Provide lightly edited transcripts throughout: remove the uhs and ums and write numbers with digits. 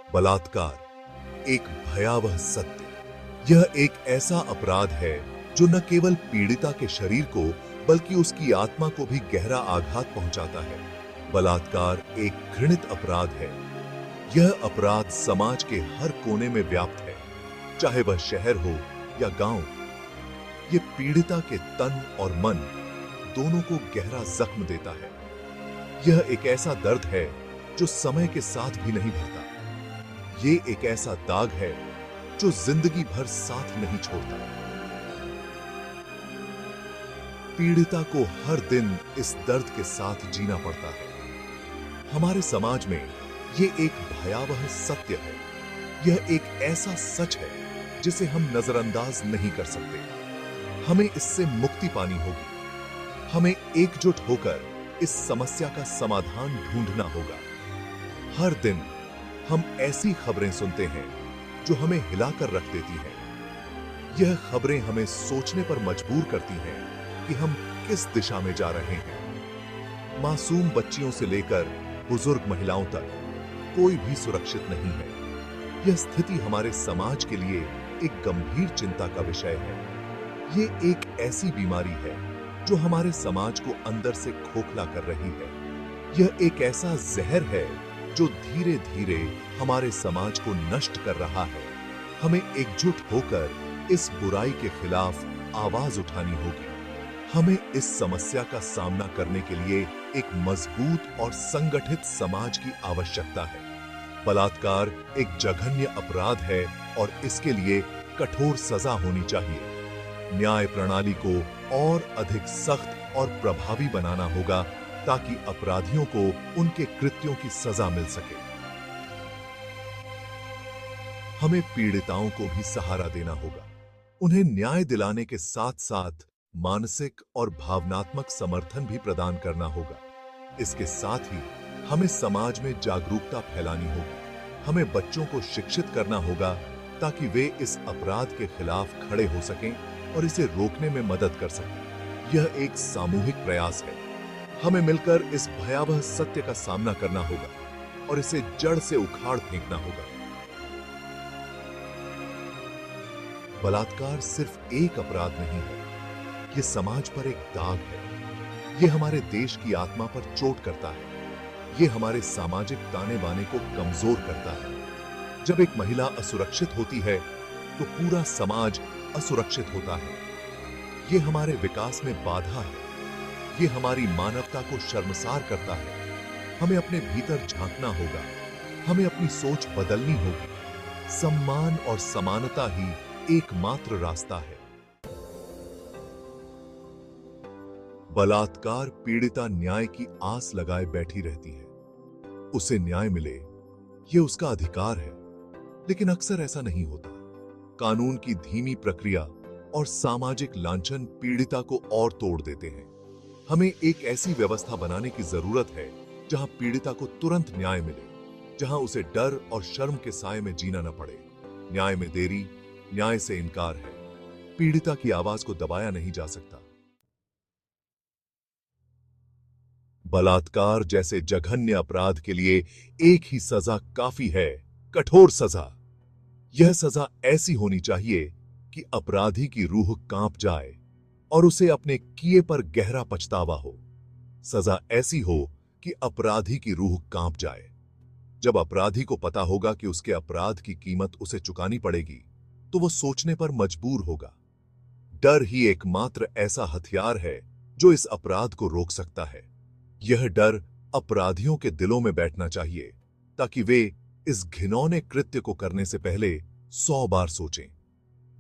बलात्कार एक भयावह सत्य। यह एक ऐसा अपराध है जो न केवल पीड़िता के शरीर को बल्कि उसकी आत्मा को भी गहरा आघात पहुंचाता है। बलात्कार एक घृणित अपराध है। यह अपराध समाज के हर कोने में व्याप्त है, चाहे वह शहर हो या गांव। यह पीड़िता के तन और मन दोनों को गहरा जख्म देता है। यह एक ऐसा दर्द है जो समय के साथ भी नहीं भरता। ये एक ऐसा दाग है जो जिंदगी भर साथ नहीं छोड़ता। पीड़िता को हर दिन इस दर्द के साथ जीना पड़ता है। हमारे समाज में ये एक भयावह सत्य है। यह एक ऐसा सच है जिसे हम नजरअंदाज नहीं कर सकते। हमें इससे मुक्ति पानी होगी। हमें एकजुट होकर इस समस्या का समाधान ढूंढना होगा। हर दिन हम ऐसी खबरें सुनते हैं जो हमें हिलाकर रख देती हैं। यह खबरें हमें सोचने पर मजबूर करती हैं कि हम किस दिशा में जा रहे हैं। मासूम बच्चियों से लेकर बुजुर्ग महिलाओं तक कोई भी सुरक्षित नहीं है। यह स्थिति हमारे समाज के लिए एक गंभीर चिंता का विषय है। ये एक ऐसी बीमारी है जो हमारे समाज को अंदर से खोखला कर रही है। यह एक ऐसा जहर है जो धीरे धीरे हमारे समाज को नष्ट कर रहा है। हमें एकजुट होकर इस बुराई के खिलाफ आवाज उठानी होगी। हमें इस समस्या का सामना करने के लिए एक मजबूत और संगठित समाज की आवश्यकता है। बलात्कार एक जघन्य अपराध है और इसके लिए कठोर सजा होनी चाहिए। न्याय प्रणाली को और अधिक सख्त और प्रभावी बनाना होगा ताकि अपराधियों को उनके कृत्यों की सजा मिल सके। हमें पीड़िताओं को भी सहारा देना होगा। उन्हें न्याय दिलाने के साथ साथ मानसिक और भावनात्मक समर्थन भी प्रदान करना होगा। इसके साथ ही हमें समाज में जागरूकता फैलानी होगी। हमें बच्चों को शिक्षित करना होगा ताकि वे इस अपराध के खिलाफ खड़े हो सकें और इसे रोकने में मदद कर सकें। यह एक सामूहिक प्रयास है। हमें मिलकर इस भयावह सत्य का सामना करना होगा और इसे जड़ से उखाड़ फेंकना होगा। बलात्कार सिर्फ एक अपराध नहीं है, यह समाज पर एक दाग है। यह हमारे देश की आत्मा पर चोट करता है। यह हमारे सामाजिक ताने बाने को कमजोर करता है। जब एक महिला असुरक्षित होती है तो पूरा समाज असुरक्षित होता है। यह हमारे विकास में बाधा है। ये हमारी मानवता को शर्मसार करता है। हमें अपने भीतर झांकना होगा। हमें अपनी सोच बदलनी होगी। सम्मान और समानता ही एकमात्र रास्ता है। बलात्कार पीड़िता न्याय की आस लगाए बैठी रहती है। उसे न्याय मिले, यह उसका अधिकार है। लेकिन अक्सर ऐसा नहीं होता। कानून की धीमी प्रक्रिया और सामाजिक लांछन पीड़िता को और तोड़ देते हैं। हमें एक ऐसी व्यवस्था बनाने की जरूरत है जहां पीड़िता को तुरंत न्याय मिले, जहां उसे डर और शर्म के साए में जीना न पड़े। न्याय में देरी न्याय से इनकार है। पीड़िता की आवाज को दबाया नहीं जा सकता। बलात्कार जैसे जघन्य अपराध के लिए एक ही सजा काफी है, कठोर सजा। यह सजा ऐसी होनी चाहिए कि अपराधी की रूह कांप जाए और उसे अपने किए पर गहरा पछतावा हो। सजा ऐसी हो कि अपराधी की रूह कांप जाए। जब अपराधी को पता होगा कि उसके अपराध की कीमत उसे चुकानी पड़ेगी, तो वो सोचने पर मजबूर होगा। डर ही एकमात्र ऐसा हथियार है जो इस अपराध को रोक सकता है। यह डर अपराधियों के दिलों में बैठना चाहिए ताकि वे इस घिनौने कृत्य को करने से पहले 100 बार सोचें।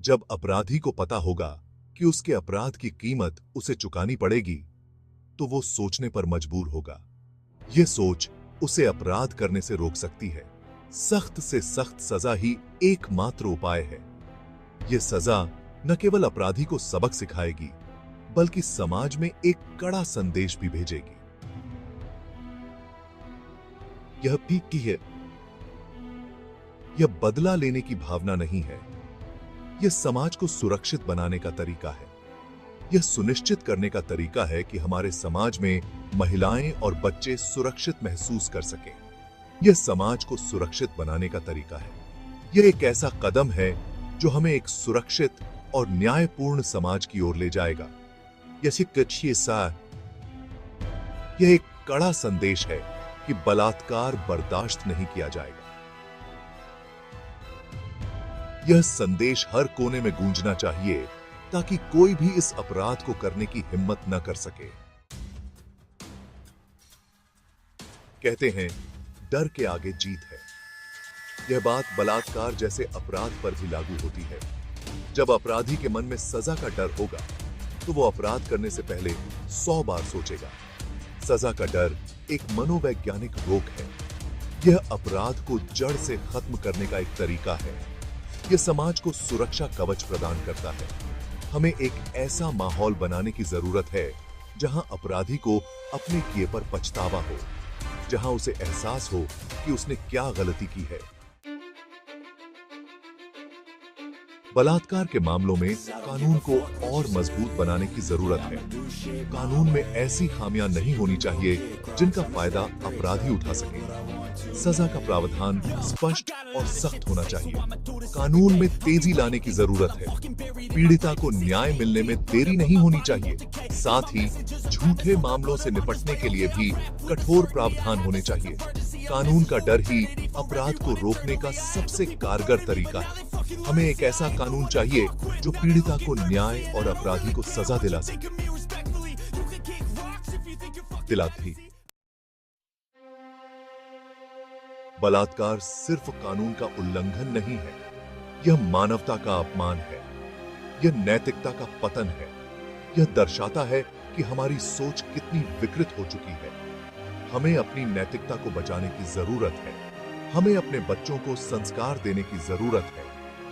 जब अपराधी को पता होगा कि उसके अपराध की कीमत उसे चुकानी पड़ेगी, तो वो सोचने पर मजबूर होगा। यह सोच उसे अपराध करने से रोक सकती है। सख्त से सख्त सजा ही एकमात्र उपाय है। यह सजा न केवल अपराधी को सबक सिखाएगी, बल्कि समाज में एक कड़ा संदेश भी भेजेगी। यह भी है, यह बदला लेने की भावना नहीं है। यह समाज को सुरक्षित बनाने का तरीका है। यह सुनिश्चित करने का तरीका है कि हमारे समाज में महिलाएं और बच्चे सुरक्षित महसूस कर सकें। यह समाज को सुरक्षित बनाने का तरीका है। यह एक ऐसा कदम है जो हमें एक सुरक्षित और न्यायपूर्ण समाज की ओर ले जाएगा। यह एक कड़ा संदेश है कि बलात्कार बर्दाश्त नहीं किया जाएगा। यह संदेश हर कोने में गूंजना चाहिए ताकि कोई भी इस अपराध को करने की हिम्मत न कर सके। कहते हैं, डर के आगे जीत है। यह बात बलात्कार जैसे अपराध पर भी लागू होती है। जब अपराधी के मन में सजा का डर होगा तो वो अपराध करने से पहले 100 बार सोचेगा। सजा का डर एक मनोवैज्ञानिक रोग है। यह अपराध को जड़ से खत्म करने का एक तरीका है। यह समाज को सुरक्षा कवच प्रदान करता है। हमें एक ऐसा माहौल बनाने की जरूरत है जहां अपराधी को अपने किए पर पछतावा हो, जहां उसे एहसास हो कि उसने क्या गलती की है। बलात्कार के मामलों में कानून को और मजबूत बनाने की जरूरत है। कानून में ऐसी खामियां नहीं होनी चाहिए जिनका फायदा अपराधी उठा सके। सजा का प्रावधान स्पष्ट और सख्त होना चाहिए। कानून में तेजी लाने की जरूरत है। पीड़िता को न्याय मिलने में देरी नहीं होनी चाहिए। साथ ही झूठे मामलों से निपटने के लिए भी कठोर प्रावधान होने चाहिए। कानून का डर ही अपराध को रोकने का सबसे कारगर तरीका है। हमें एक ऐसा कानून चाहिए जो पीड़िता को न्याय और अपराधी को सजा दिला सके। दिलाती। बलात्कार सिर्फ कानून का उल्लंघन नहीं है, यह मानवता का अपमान है। यह नैतिकता का पतन है। यह दर्शाता है कि हमारी सोच कितनी विकृत हो चुकी है। हमें अपनी नैतिकता को बचाने की जरूरत है। हमें अपने बच्चों को संस्कार देने की जरूरत है।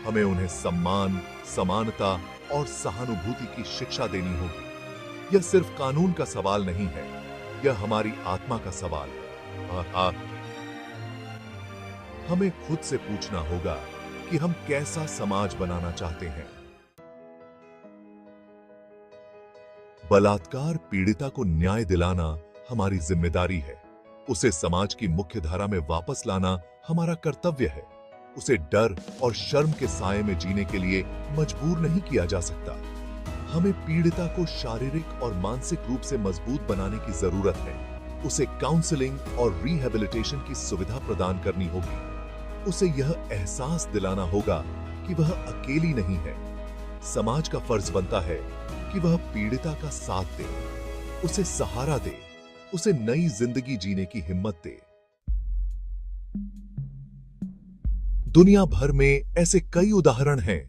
हमें उन्हें सम्मान, समानता और सहानुभूति की शिक्षा देनी होगी। यह सिर्फ कानून का सवाल नहीं है, यह हमारी आत्मा का सवाल है। हमें खुद से पूछना होगा कि हम कैसा समाज बनाना चाहते हैं। बलात्कार पीड़िता को न्याय दिलाना हमारी जिम्मेदारी है। उसे समाज की मुख्य धारा में वापस लाना हमारा कर्तव्य है। उसे डर और शर्म के साए में जीने के लिए मजबूर नहीं किया जा सकता। हमें पीड़िता को शारीरिक और मानसिक रूप से मजबूत बनाने की जरूरत है। उसे काउंसलिंग और रिहैबिलिटेशन की सुविधा प्रदान करनी होगी। उसे यह एहसास दिलाना होगा कि वह अकेली नहीं है। समाज का फर्ज बनता है कि वह पीड़िता का साथ दे, उसे सहारा दे, उसे नई जिंदगी जीने की हिम्मत दे। दुनिया भर में ऐसे कई उदाहरण हैं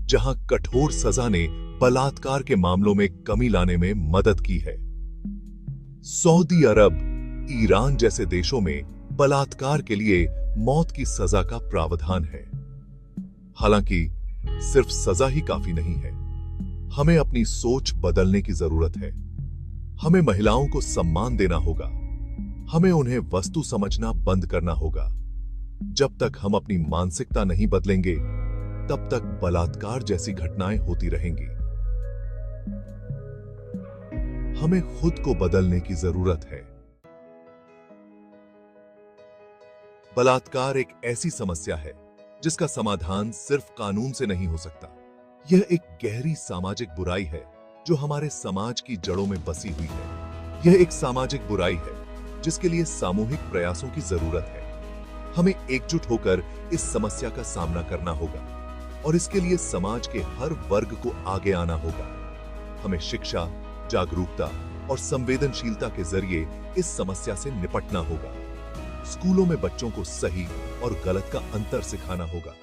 जहां कठोर सजा ने बलात्कार के मामलों में कमी लाने में मदद की है। सऊदी अरब, ईरान जैसे देशों में बलात्कार के लिए मौत की सजा का प्रावधान है। हालांकि सिर्फ सजा ही काफी नहीं है। हमें अपनी सोच बदलने की जरूरत है। हमें महिलाओं को सम्मान देना होगा। हमें उन्हें वस्तु समझना बंद करना होगा। जब तक हम अपनी मानसिकता नहीं बदलेंगे, तब तक बलात्कार जैसी घटनाएं होती रहेंगी। हमें खुद को बदलने की जरूरत है। बलात्कार एक ऐसी समस्या है जिसका समाधान सिर्फ कानून से नहीं हो सकता। यह एक गहरी सामाजिक बुराई है जो हमारे समाज की जड़ों में बसी हुई है। यह एक सामाजिक बुराई है जिसके लिए सामूहिक प्रयासों की जरूरत है। हमें एकजुट होकर इस समस्या का सामना करना होगा और इसके लिए समाज के हर वर्ग को आगे आना होगा। हमें शिक्षा, जागरूकता और संवेदनशीलता के जरिए इस समस्या से निपटना होगा। स्कूलों में बच्चों को सही और गलत का अंतर सिखाना होगा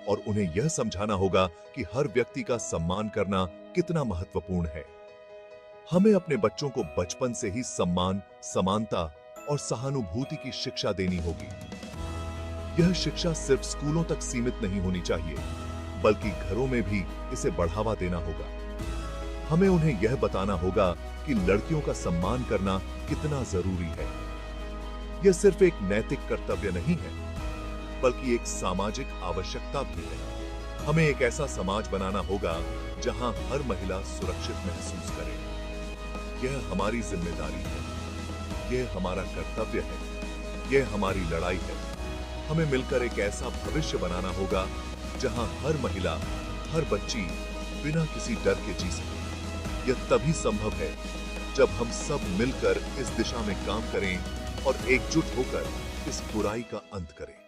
और उन्हें यह समझाना होगा कि हर व्यक्ति का सम्मान करना कितना महत्वपूर्ण है। हमें अपने बच्चों को बचपन से ही सम्मान, समानता और सहानुभूति की शिक्षा देनी होगी। यह शिक्षा सिर्फ स्कूलों तक सीमित नहीं होनी चाहिए, बल्कि घरों में भी इसे बढ़ावा देना होगा। हमें उन्हें यह बताना होगा कि लड़कियों का सम्मान करना कितना जरूरी है। यह सिर्फ एक नैतिक कर्तव्य नहीं है, बल्कि एक सामाजिक आवश्यकता भी है। हमें एक ऐसा समाज बनाना होगा जहां हर महिला सुरक्षित महसूस करे। यह हमारी जिम्मेदारी है। यह हमारा कर्तव्य है। यह हमारी लड़ाई है। हमें मिलकर एक ऐसा भविष्य बनाना होगा जहां हर महिला, हर बच्ची बिना किसी डर के जी सके। यह तभी संभव है जब हम सब मिलकर इस दिशा में काम करें और एकजुट होकर इस बुराई का अंत करें।